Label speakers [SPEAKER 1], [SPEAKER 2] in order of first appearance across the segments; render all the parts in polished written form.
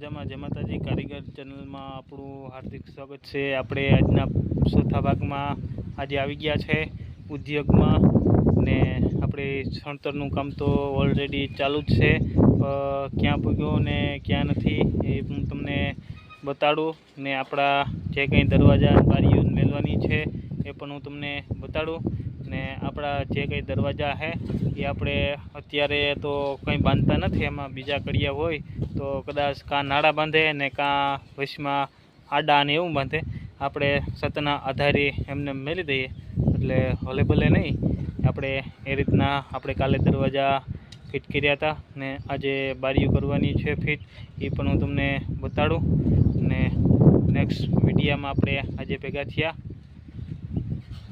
[SPEAKER 1] મજામાં? જય માતાજી. કારીગર ચેનલમાં આપણું હાર્દિક સ્વાગત છે। આપણે આજના ચોથા ભાગમાં આજે આવી ગયા છે ઉદ્યોગમાં, ને આપણે છણતરનું કામ તો ઓલરેડી ચાલુ જ છે। ક્યાં પૂગ્યો ને ક્યાં નથી એ હું તમને બતાડું, ને આપણા જે કંઈ દરવાજા બારીઓ મેળવાની છે એ પણ હું તમને બતાડું। ને આપણા જે કંઈ દરવાજા છે એ આપણે અત્યારે તો કંઈ બાંધતા નથી, એમાં બીજા કડિયા હોય તો કદાચ કાં નાળા બાંધે ને કાં વચમાં આડા ને એવું બાંધે। આપણે છતના આધારે એમને મેલી દઈએ એટલે ભલે ભલે નહીં। આપણે એ રીતના આપણે કાલે દરવાજા ફિટ કર્યા હતા ને આજે બારીઓ કરવાની છે ફિટ, એ પણ હું તમને બતાડું। ને નેક્સ્ટ વિડીયોમાં આપણે આજે ભેગા થયા।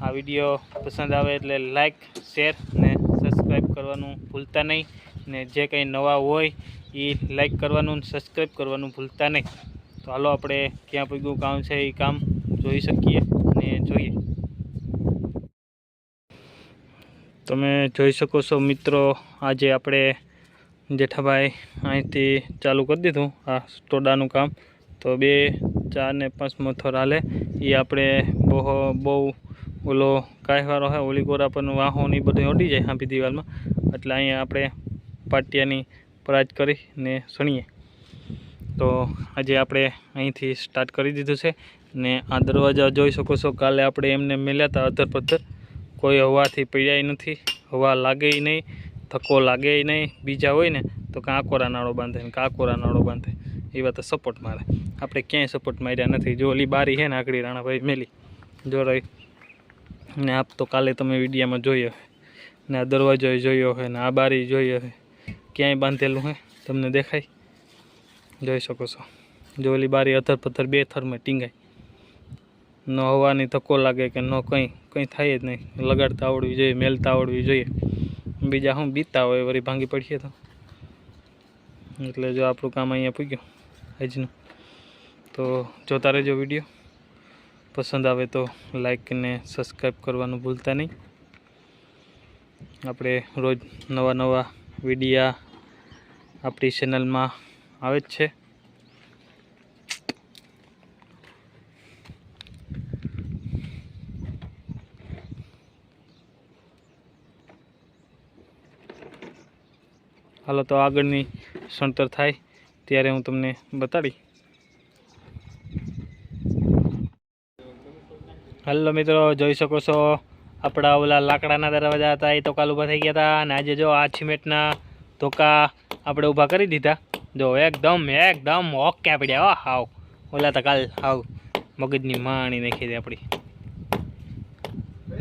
[SPEAKER 1] આ વિડીયો પસંદ આવે એટલે લાઈક, શેર ને સબસ્ક્રાઈબ કરવાનું ભૂલતા નહીં, ને જે કંઈ નવા હોય એ લાઈક કરવાનું સબસ્ક્રાઈબ કરવાનું ભૂલતા નહીં। તો હાલો આપણે ક્યાં પૂગ્યું કામ છે એ કામ જોઈ શકીએ અને જોઈએ। તમે જોઈ શકો છો મિત્રો, આજે આપણે જેઠાભાઈ અહીંથી ચાલુ કરી દીધું આ ટોડાનું કામ। તો 2, 4 ને 5મો થર હાલે એ આપણે બહુ ઓલો કાંઈવાળો છે ઓલી કોરા પણ વાહોની બધું અડી જાય હાંભી દિવાલમાં, એટલે અહીંયા આપણે પાટિયાની પરાજ કરીને સણીએ। તો આજે આપણે અહીંથી સ્ટાર્ટ કરી દીધું છે ને આ દરવાજા જોઈ શકો છો, કાલે આપણે એમને મેલ્યા હતા અધર પથ્થર, કોઈ હવાથી પીડાય નથી, હવા લાગે નહીં, ધક્કો લાગે નહીં। બીજા હોય ને તો કાં આકોરા નાળો બાંધે ને કાં આકોરા નાળો બાંધે, એવા તો સપોર્ટ મારે, આપણે ક્યાંય સપોર્ટ માર્યા નથી। જો ઓલી બારી છે ને આકડી રાણાભાઈ મેલી જો રહી ને, આપ તો કાલે તમે વિડીયામાં જોયો ને આ દરવાજો જોયો હોય ને આ બારી જોયો હોય, ક્યાંય બાંધેલું હે તમને દેખાય, જોઈ શકો છો। જો ઓલી બારી અધર પથ્થર 2 થરમાં ટીંગાય, ન હવાની ધક્કો લાગે કે ન કંઈ થાય જ નહીં, લગાડતા આવડવી જોઈએ, મેલતા આવડવી જોઈએ। બીજા શું બીતા હોય વળી ભાંગી પડીએ તો, એટલે જો આપણું કામ અહીંયા પૂગ્યું આજનું। તો જોતા રહેજો વિડીયો, પસંદ આવે તો લાઈક અને સબસ્ક્રાઈબ કરવાનું ભૂલતા નહીં। આપણે રોજ નવા વિડીયા આપણી ચેનલમાં આવે જ છે। હાલો તો આગળની સણતર થાય ત્યારે હું તમને બતાડી। હાલો મિત્રો, જોઈ શકો છો આપણા ઓલા લાકડાના દરવાજા હતા એ તો કાલ ઊભા થઈ ગયા હતા, અને આજે જો આ સિમેન્ટના ધોકા આપણે ઊભા કરી દીધા। જો એકદમ ઓકે પડ્યા હો હાવ, ઓલા તો કાલ હાવ મગજની માણી નાખી દે આપણી।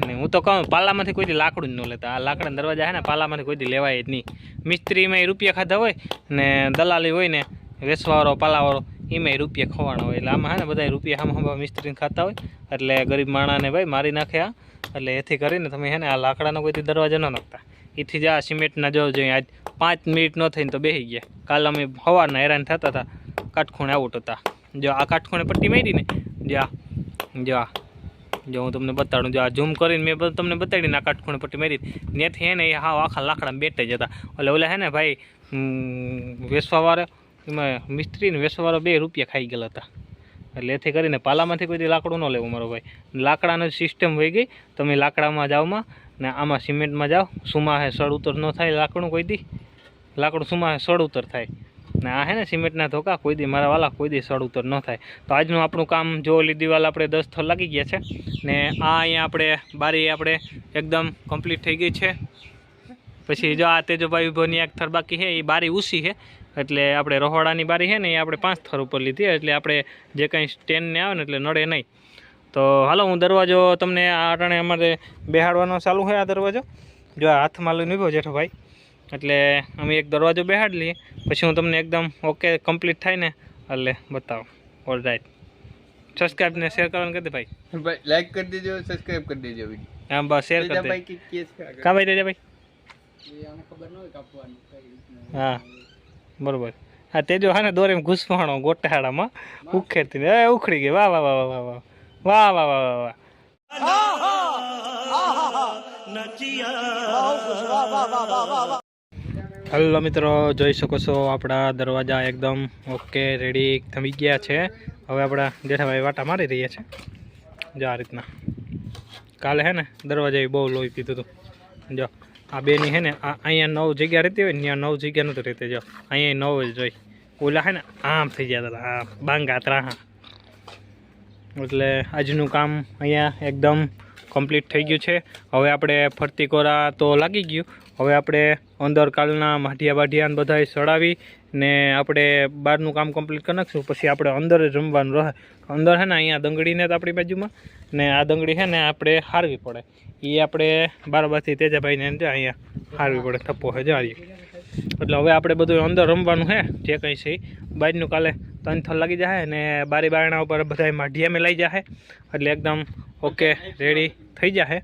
[SPEAKER 1] અને હું તો કહું પાલામાંથી કોઈથી લાકડું જ ન લેતા, આ લાકડાના દરવાજા છે ને પાલામાંથી કોઈથી લેવાય જ નહીં। મિસ્ત્રીમાં રૂપિયા ખાધા હોય ને દલાલી હોય ને વેચવાવાળો પાલાવાળો એમાંય રૂપિયા ખવાના હોય, એટલે આમાં છે ને બધા રૂપિયા હમ મિસ્ત્રીને ખાતા હોય, એટલે ગરીબ માણાને ભાઈ મારી નાખે આ। એટલે એથી કરીને તમે છે ને આ લાકડાનો કોઈથી દરવાજા ન નાખતા, એથી જ આ સિમેન્ટના જો જોઈએ આજ 5 મિનિટ ન થઈને તો બેસી ગયા। કાલ અમે સવારના હેરાન થતા હતા, કાટખૂણે આઉટ હતા। જો આ કાટખૂણે પટ્ટી મારી ને, જો હું તમને બતાડું, જો આ ઝૂમ કરીને મેં તમને બતાડીને આ કાટખૂણે પટ્ટી મારી ત્યાંથી હે ને એ હા આખા લાકડામાં બેઠા જ હતા। એટલે ઓલા હે ને ભાઈ વેચવાવાળા એમાં મિસ્ત્રીને વેચવાવાળો 2 રૂપિયા ખાઈ ગયેલા હતા। એટલે એથી કરીને પાલામાંથી કોઈ લાકડું ન લેવું મારો ભાઈ, લાકડાની સિસ્ટમ હોઈ ગઈ। તમે લાકડામાં જાઓમાં ને આમાં સિમેન્ટમાં જાઓ, સુમાહે સડ ઉતર ન થાય લાકડું કોઈ દી, લાકડું સુમાહે સડ ઉતર થાય ને આ હે ને સિમેન્ટના ધોકા કોઈ દી મારા વાલા કોઈ દી સડ ઉતર ન થાય। તો આજનું આપણું કામ જો ઓલી દિવાલ આપણે 10 થર લાગી ગયા છે ને આ અહીંયા આપણે બારી આપણે એકદમ કમ્પ્લીટ થઈ ગઈ છે। પછી જો આ તેજોભાઈ ઉભોની 1 થર બાકી છે, એ બારી ઊંચી છે, એટલે આપણે રહોડાની બારી છે ને એ આપણે 5 થર ઉપર લીધી, એટલે આપણે જે કંઈ સ્ટેન્ડને આવે ને એટલે નડે નહીં। તો હાલો હું દરવાજો તમને આ અટાણે અમારે બેહાડવાનો ચાલુ છે। આ દરવાજો જો આ હાથમાં લઈને ઊભો જેઠો ભાઈ, એટલે અમે એક દરવાજો બેહાડી લઈએ, પછી હું તમને એકદમ ઓકે કમ્પ્લીટ થાય ને એટલે બતાવો। ઓલ રાઈટ, સબસ્ક્રાઈબ ને શેર કરવાનું કહી દે ભાઈ,
[SPEAKER 2] લાઈક કરી દેજો, સબસ્ક્રાઇબ કરી દેજો વિડિયો।
[SPEAKER 1] હા બસ શેર કરી દે કા ભાઈ દેજે ભાઈ,
[SPEAKER 2] આને ખબર ન હોય કાપવાનું કઈ રીતના।
[SPEAKER 1] હા બરોબર, હા તેજો હા ને દોરે ઘૂસવાણો ગોટાળામાં ઉખેરતી એ ઉખડી ગઈ। વાહ વાહ વાહ વાહ વાહ વાહ વાહ વાહ વાહ હલો મિત્રો, જોઈ શકો છો આપણા દરવાજા એકદમ ઓકે રેડી થઈ ગયા છે. હવે આપણા જેઠાભાઈ વાટા મારી રહ્યા છે. જો આ રીતના કાલે હે ને દરવાજા બહુ લોહી પીધું હતું. જો આ બેની હે ને અહીંયા 9 જગ્યા રહેતી હોય ને ત્યાં 9 જગ્યા નથી રહેતી. જો અહીંયા 9 જ જોઈ ઓલા હે ને આમ થઈ ગયા હતા, આ બાંગા ત્રાહા. એટલે આજનું કામ અહીંયા એકદમ કમ્પ્લીટ થઈ ગયું છે. હવે આપણે ફરતી કોરા તો લાગી ગયું. હવે આપણે અંદર કાલના માઢિયા બાઢિયા બધા સડાવી ને આપણે બહારનું કામ કમ્પ્લીટ કરી નાખશું. પછી આપણે અંદર જ રમવાનું રહે. અંદર છે ને અહીંયા દંગડીને તો આપણી બાજુમાં ને આ દંગડી છે ને આપણે હારવી પડે. એ આપણે બારબારથી તેજાભાઈને અહીંયા હારવી પડે. થપ્પો છે જારી. એટલે હવે આપણે બધું અંદર રમવાનું છે. જે કંઈ છે બહારનું કાલે 3 થલ લાગી જાય ને બારી બારણા ઉપર બધા માઢિયા મેં લઈ જાય. એટલે એકદમ ઓકે રેડી થઈ જાય.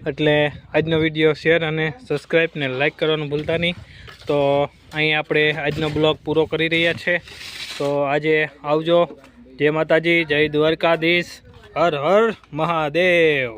[SPEAKER 1] એટલે આજનો વિડીયો શેર અને સબસ્ક્રાઈબ ને લાઈક કરવાનું ભૂલતા નહીં. તો અહીં આપણે આજનો બ્લોગ પૂરો કરી રહ્યા છે. તો આજે આવજો. જય માતાજી, જય દ્વારકાધીશ, હર હર મહાદેવ.